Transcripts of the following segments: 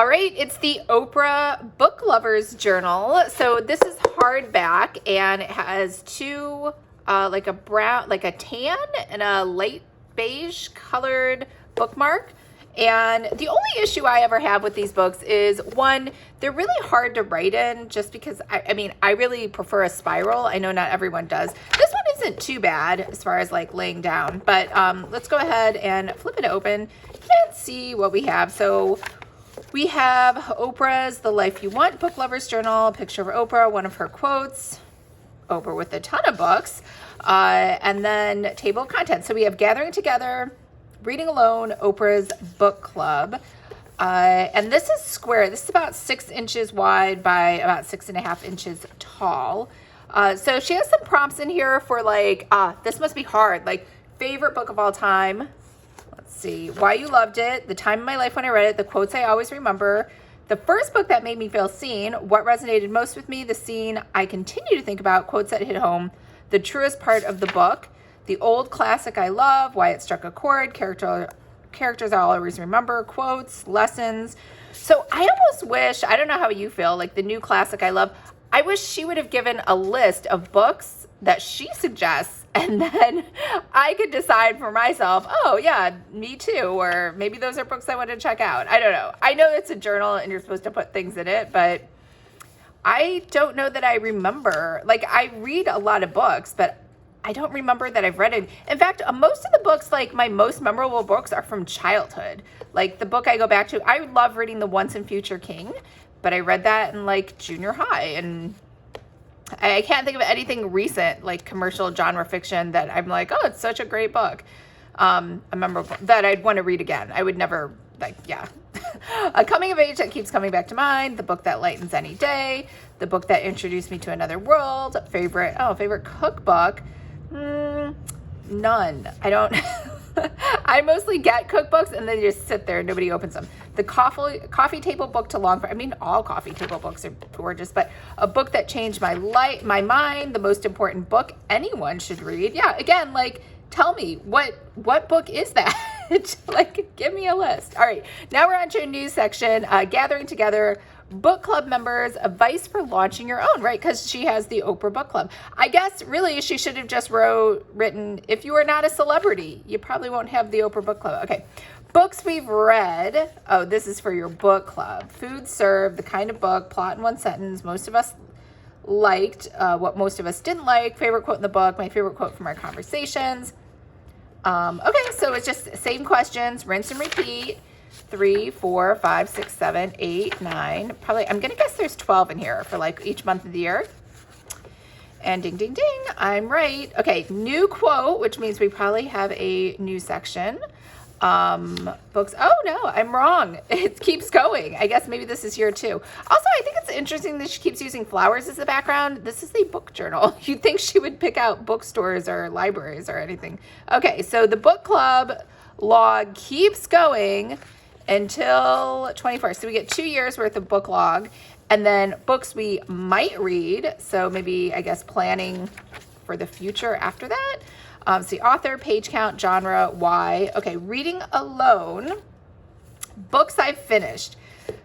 All right, it's the Oprah Book Lovers Journal. So this is hardback, and it has two, like a brown, like a tan and a light beige colored bookmark. And the only issue I ever have with these books is, one, they're really hard to write in just because, I really prefer a spiral. I know not everyone does. This one isn't too bad as far as like laying down, but let's go ahead and flip it open and see what we have. So we have Oprah's The Life You Want Book Lovers Journal, a picture of Oprah, one of her quotes, Oprah with a ton of books, and then table of contents. So we have Gathering Together, Reading Alone, Oprah's Book Club. And this is square. This is about 6 inches wide by about 6.5 inches tall. So she has some prompts in here for like, this must be hard, like favorite book of all time. Let's see, why you loved it, the time in my life when I read it, the quotes I always remember, the first book that made me feel seen, what resonated most with me, the scene I continue to think about, quotes that hit home, the truest part of the book, the old classic I love, why it struck a chord, characters I'll always remember, quotes, lessons. So I almost wish, I don't know how you feel, like the new classic I love, I wish she would have given a list of books that she suggests, and then I could decide for myself, oh yeah, me too, or maybe those are books I want to check out. I don't know. I know it's a journal and you're supposed to put things in it, but I don't know that I remember. Like, I read a lot of books, but I don't remember that I've read it. In fact, most of the books, like my most memorable books, are from childhood. Like the book I go back to, I love reading The Once and Future King, but I read that in like junior high, and I can't think of anything recent, like commercial genre fiction, that I'm like, oh, it's such a great book. A memorable that I'd want to read again. I would never, like, yeah. A coming of age that keeps coming back to mind, the book that lightens any day, the book that introduced me to another world, favorite cookbook. None. I don't. I mostly get cookbooks and they just sit there and nobody opens them. The coffee table book to long for. I mean, all coffee table books are gorgeous, but a book that changed my mind, the most important book anyone should read. Yeah, again, like, tell me, what book is that? Like, give me a list. All right, now we're on to a news section, Gathering Together, book club members, advice for launching your own, right? Because she has the Oprah Book Club. I guess really she should have just written, if you are not a celebrity, you probably won't have the Oprah Book Club. Okay, books we've read. Oh, this is for your book club. Food served, the kind of book, plot in one sentence, most of us liked, what most of us didn't like, favorite quote in the book, my favorite quote from our conversations. Okay, so it's just same questions, rinse and repeat. 3, 4, 5, 6, 7, 8, 9. Probably, I'm going to guess there's 12 in here for like each month of the year. And ding, ding, ding, I'm right. Okay, new quote, which means we probably have a new section. Books. Oh no, I'm wrong. It keeps going. I guess maybe this is here too. Also, I think it's interesting that she keeps using flowers as the background. This is a book journal. You'd think she would pick out bookstores or libraries or anything. Okay, so the book club log keeps going until 24. So we get 2 years worth of book log, and then books we might read. So maybe, I guess, planning for the future after that. See, author, page count, genre, why. Okay, reading alone, books I've finished.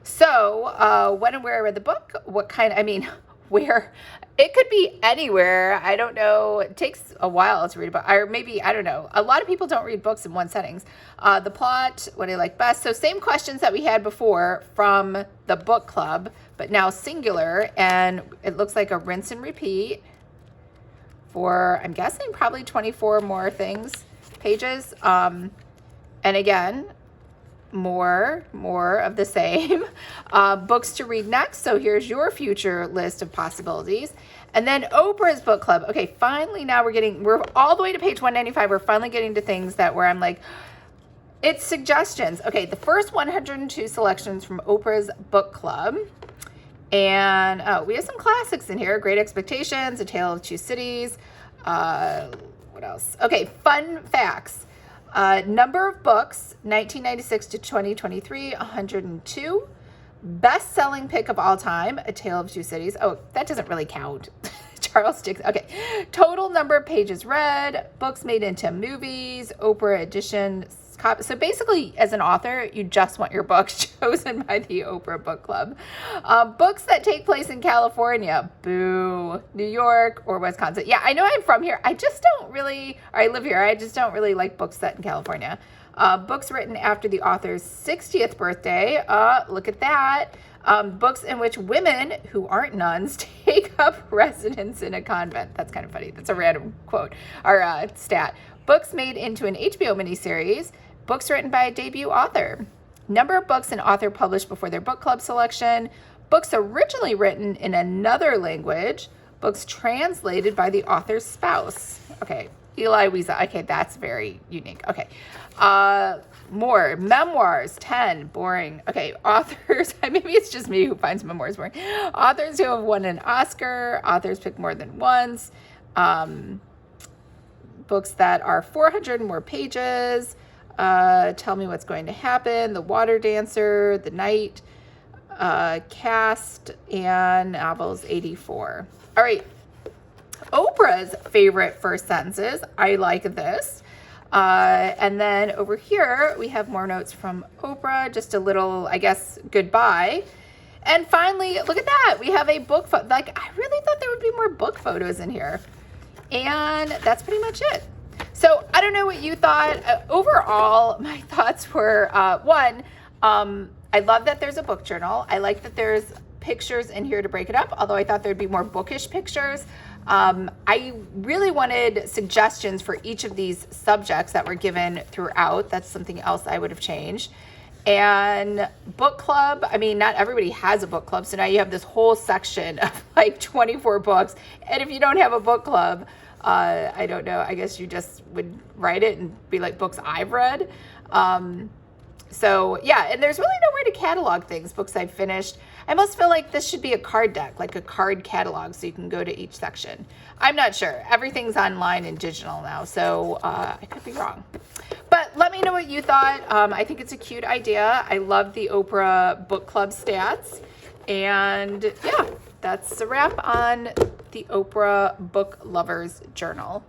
So when and where I read the book, what kind, where, it could be anywhere. I don't know. It takes a while to read a book, or maybe, I don't know. A lot of people don't read books in one settings. The plot, what I like best. So same questions that we had before from the book club, but now singular, and it looks like a rinse and repeat for, I'm guessing, probably 24 more pages. And again, more of the same. Books to read next. So here's your future list of possibilities. And then Oprah's book club. Okay, finally now we're all the way to page 195. We're finally getting to things where I'm like, it's suggestions. Okay, the first 102 selections from Oprah's book club. And we have some classics in here. Great Expectations, A Tale of Two Cities. What else? Okay, fun facts. Number of books, 1996 to 2023, 102. Best-selling pick of all time, A Tale of Two Cities. Oh, that doesn't really count. Charles Dickens. Okay. Total number of pages read, books made into movies, Oprah edition. So basically, as an author, you just want your books chosen by the Oprah Book Club. Books that take place in California, boo, New York or Wisconsin. Yeah, I know I'm from here. I just don't really, or I live here. I just don't really like books set in California. Books written after the author's 60th birthday. Look at that. Books in which women who aren't nuns take up residence in a convent. That's kind of funny. That's a random quote or stat. Books made into an HBO miniseries. Books written by a debut author. Number of books an author published before their book club selection. Books originally written in another language. Books translated by the author's spouse. Okay, Eli Wiesa. Okay, that's very unique. Okay. More. Memoirs, 10. Boring. Okay, authors. Maybe it's just me who finds memoirs boring. Authors who have won an Oscar. Authors picked more than once. Books that are 400 and more pages. Tell Me What's Going to Happen, The Water Dancer, The Night, Cast, and novels 84. All right. Oprah's favorite first sentences. I like this. And then over here, we have more notes from Oprah, just a little, I guess, goodbye. And finally, look at that. We have a book photo. Like, I really thought there would be more book photos in here. And that's pretty much it. So I don't know what you thought. Overall, my thoughts were, one, I love that there's a book journal. I like that there's pictures in here to break it up, although I thought there'd be more bookish pictures. I really wanted suggestions for each of these subjects that were given throughout. That's something else I would have changed. And book club, I mean, not everybody has a book club, so now you have this whole section of like 24 books. And if you don't have a book club, I don't know, I guess you just would write it and be like books I've read. So yeah, and there's really no way to catalog things, books I've finished. I almost feel like this should be a card deck, like a card catalog, so you can go to each section. I'm not sure. Everything's online and digital now, so I could be wrong. But let me know what you thought. I think it's a cute idea. I love the Oprah Book Club stats. And yeah, that's a wrap on the Oprah Book Lovers Journal.